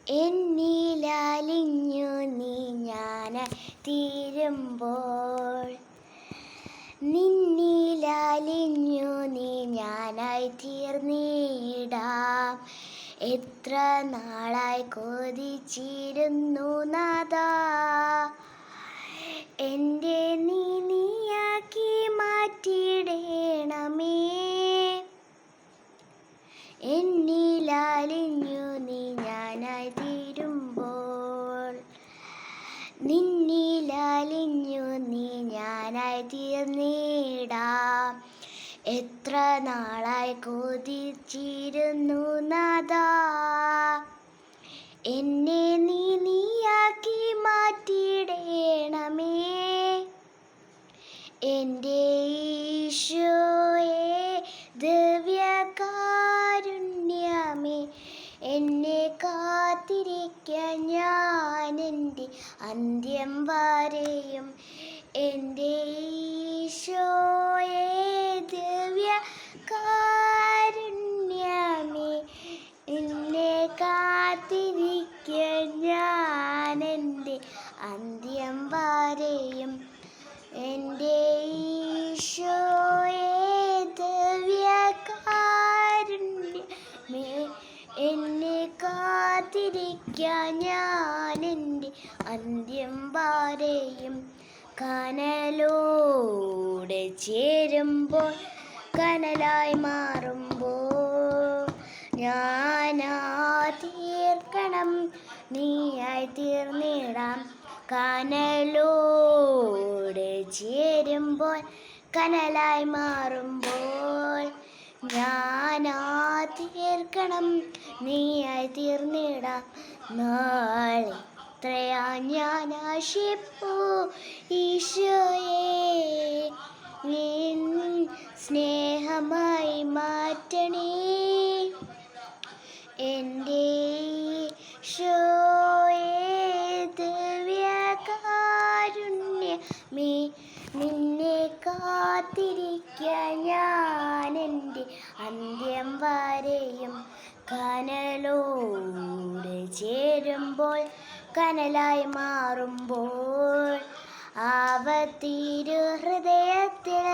എന്നിലലിഞ്ഞു നീ ഞാൻ തീരുമ്പോൾ, നിന്നിലലിഞ്ഞു നീ ഞാനായി തീർന്നിടാം. എത്ര നാളായി കൊതിച്ചിരുന്നു നാഥാ, എൻ്റെ നീയാക്കി മാറ്റിയിടേണമേ. എന്നിലലിഞ്ഞു നീ ഞാനായി തീരുമ്പോൾ, നിന്നിലലിഞ്ഞു നീ ഞാനായി തീർന്നിടാം. എത്ര നാളായി കൊതിച്ചിരുന്നു നാഥാ, എന്നെ നീയാക്കി മാറ്റിയിടേണമേ. എൻ്റെ ഈശോയേ ദിവ്യകാരുണ്യമേ, എന്നെ കാത്തിരിക്കാൻ ഞാൻ എൻ്റെ അന്ത്യം വരെയും. എൻ്റെ ഈശോയേ ദിവ്യകാരുണ്യമേ, എന്നെ കാത്തിരിക്കാൻ ഞാൻ എൻ്റെ അന്ത്യം വരെയും. എൻ്റെ ഈശോയേ ദിവ്യകാരുണ്യമേ, എന്നെ കാത്തിരിക്കാൻ ഞാൻ എൻ്റെ അന്ത്യം വരെയും. കനലോടെ ചേരുമ്പോൾ കനലായി മാറുമ്പോൾ, ഞാനാ തീർക്കണം നീയായി തീർന്നിടാം. കനലോടെ ചേരുമ്പോൾ കനലായി മാറുമ്പോൾ, ഞാനാ തീർക്കണം നീയായി തീർന്നിടാം. നാളെ എത്രയാ ഞാൻ ആശിപ്പൂ ഈശോയേ, നിൻ സ്നേഹമായി മാറ്റണേ. എൻ്റെ ഈശോയേ ദിവ്യകാരുണ്യമേ, നിന്നെ കാത്തിരിക്കാൻ ഞാൻ എൻ്റെ അന്ത്യം വരെയും. കനലോടെ ചേരുമ്പോൾ കനലായി മാറുമ്പോൾ, അവ തിരുഹൃദയത്തിൽ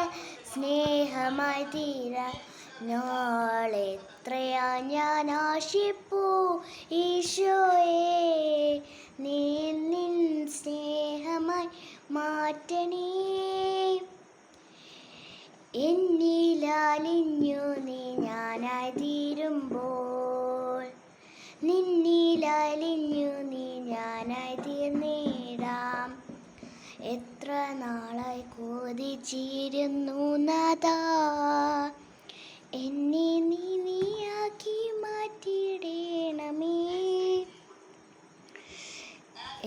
സ്നേഹമായി തീരാൻ നാളെ എത്രയാ ഞാൻ ആശിപ്പൂ ഈശോയേ, നിൻ സ്നേഹമായി മാറ്റണേ. എന്നിലലിഞ്ഞു നീ ഞാനായി തീരുമ്പോൾ, നിന്നിലലിഞ്ഞു നീ ഞാനായി തീർന്നിടാം. എത്ര നാളായി കൊതിച്ചിരുന്നു നാഥാ, എന്നെ നീയാക്കി മാറ്റിയിടേണമേ.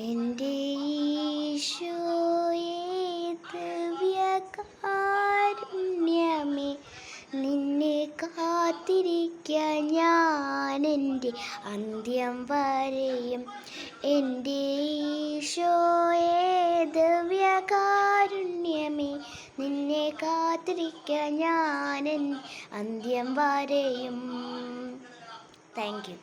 എൻ്റെ ഈശോയേ ദിവ്യകാരുണ്യമേ, നിന്നെ കാത്തിരിക്കാൻ ഞാൻ എൻ്റെ അന്ത്യം വരെയും. എൻ്റെ ഈശോയേ ദിവ്യകാരുണ്യമേ, നിന്നെ കാത്തിരിക്കാൻ ഞാൻ എൻ്റെ അന്ത്യം വരെയും. Thank you.